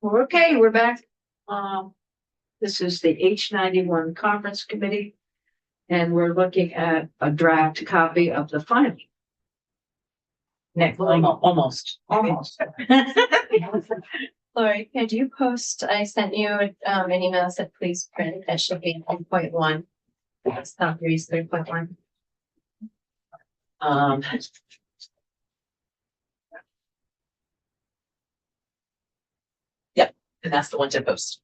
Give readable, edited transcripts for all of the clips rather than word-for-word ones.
Okay, we're back. This is the H.91 Conference Committee, and we're looking at a draft copy of the final. Next, almost. Lori, could you post, I sent you an email that said please print, that should be 1.1. That's not 3.1. Yep, and that's the one to post.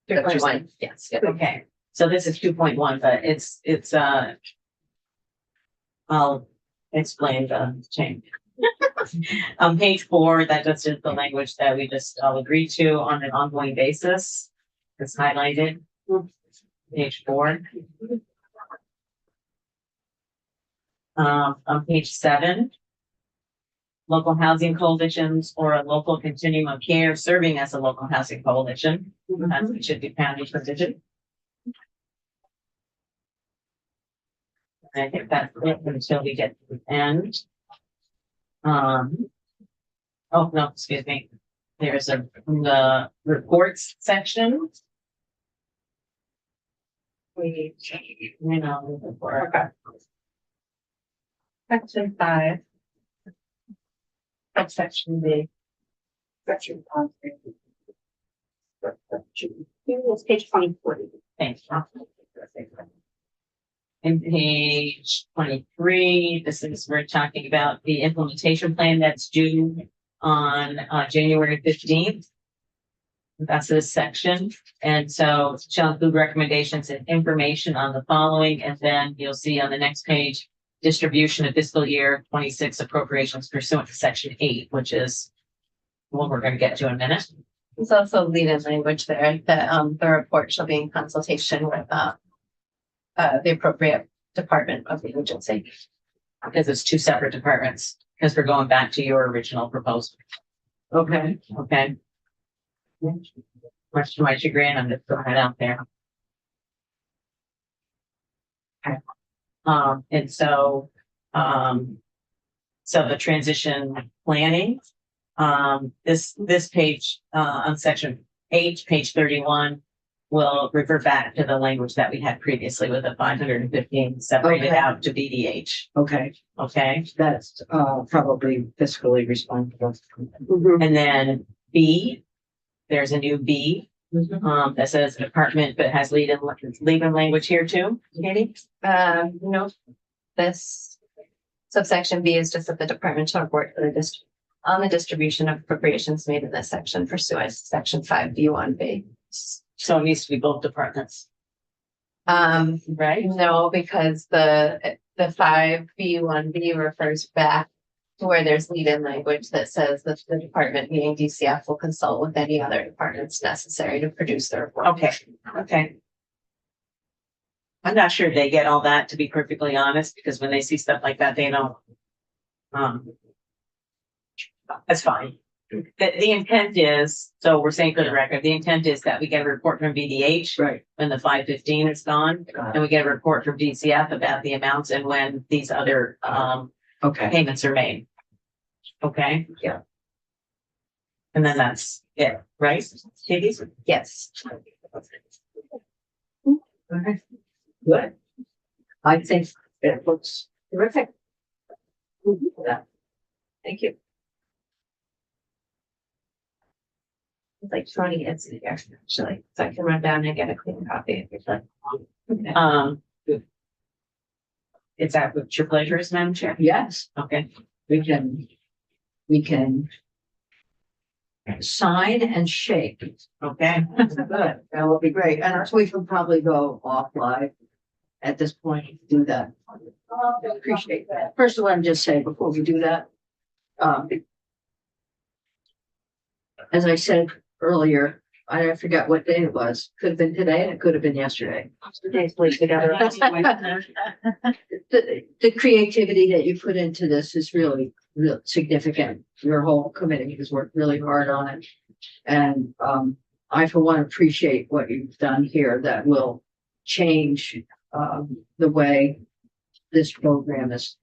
3.1. Yes, yep, okay. So this is 2.1, but it's I'll explain the change. On page 4, that just is the language that we just all agreed to on an ongoing basis. It's highlighted. Page 4. On page 7, local housing coalitions or a local continuum of care serving as a local housing coalition. That should be county provision. I think that's it until we get to the end. Oh no, excuse me. There's the reports section. Okay. Section 5. Section B. Section 5. It's page 24. Thanks. And page 23, this is, we're talking about the implementation plan that's due on January 15th. That's this section. And so shall include recommendations and information on the following. And then you'll see on the next page, distribution of fiscal year 26 appropriations pursuant to section 8, which is what we're going to get to in a minute. There's also lead-in language there that the report shall be in consultation with the appropriate department of the agency. Because it's 2 separate departments, because we're going back to your original proposal. Okay. Okay. Much to my chagrin, I'm just throwing it out there. Okay. And so the transition planning, this page, on section 8, page 31, will revert back to the language that we had previously with the 515 separated out to BDH. Okay. Okay. That's probably fiscally responsible. And then B, there's a new B, that says department, but has lead in language here too. Katie? No, this subsection B is just that the department shall report to the on the distribution of appropriations made in this section pursuant to section 5B1B. So it needs to be both departments. Right? No, because the 5B1B refers back to where there's lead-in language that says that the department, meaning DCF, will consult with any other departments necessary to produce the report. Okay. Okay. I'm not sure they get all that, to be perfectly honest, because when they see stuff like that, they don't. That's fine. The intent is, so we're saying for the record, the intent is that we get a report from BDH Right. when the 515 is gone, and we get a report from DCF about the amounts and when these other Okay. payments are made. Okay. Yeah. And then that's it, right? Katie? Yes. Okay. Good. I think it looks terrific. Thank you. It's like 20 minutes in here, actually, so I can run down and get a clean copy if you'd like. Is that what your pleasure is, Madam Chair? Yes, Okay. we can sign and shake. Okay. Good. That will be great. And we can probably go off live at this point to do that. I appreciate that. First of all, I'm just saying before we do that, as I said earlier, I forgot what day it was. Could have been today and it could have been yesterday. The creativity that you put into this is really significant. Your whole committee has worked really hard on it. And I, for one, appreciate what you've done here that will change the way this program is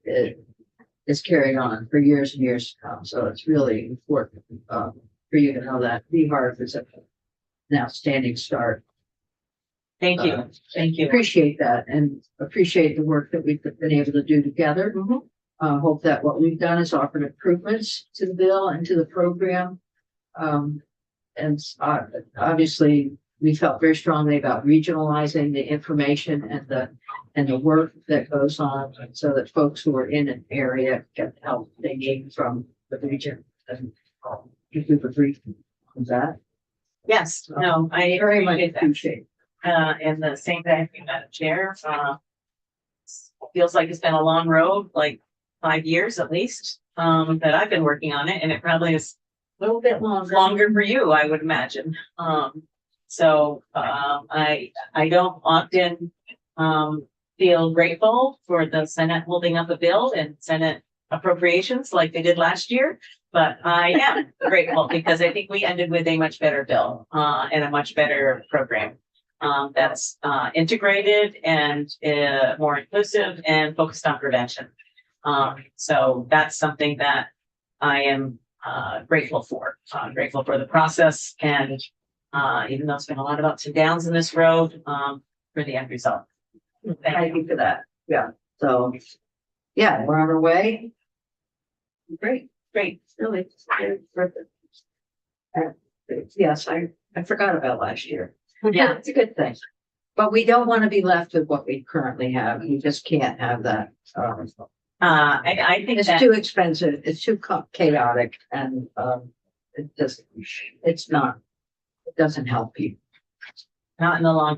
carried on for years and years to come. So it's really important for you to know that. VHARP is an outstanding start. Thank you. Thank you. Appreciate that and appreciate the work that we've been able to do together. Hope that what we've done is offered improvements to the bill and to the program. Obviously, we felt very strongly about regionalizing the information and the work that goes on so that folks who are in an area get the help they need from the region. And if you agree with that. Yes, no, I Very much appreciate that. appreciate. And the same thing, Madam Chair, feels like it's been a long road, like 5 years at least, that I've been working on it, and it probably is A little bit longer for you, I would imagine. I don't often, feel grateful for the Senate holding up a bill and Senate appropriations like they did last year. But I am grateful because I think we ended with a much better bill, and a much better program. That's integrated and more inclusive and focused on prevention. So that's something that I am grateful for. I'm grateful for the process and even though it's been a lot of ups and downs in this road, for the end result. Thank you for that. Yeah. So, yeah, we're on our way. Great, Great. really. Perfect. Yes, I forgot about last year. Yeah. It's a good thing. But we don't want to be left with what we currently have. You just can't have that. I think It's that too expensive. It's too chaotic and it doesn't help people. not in the long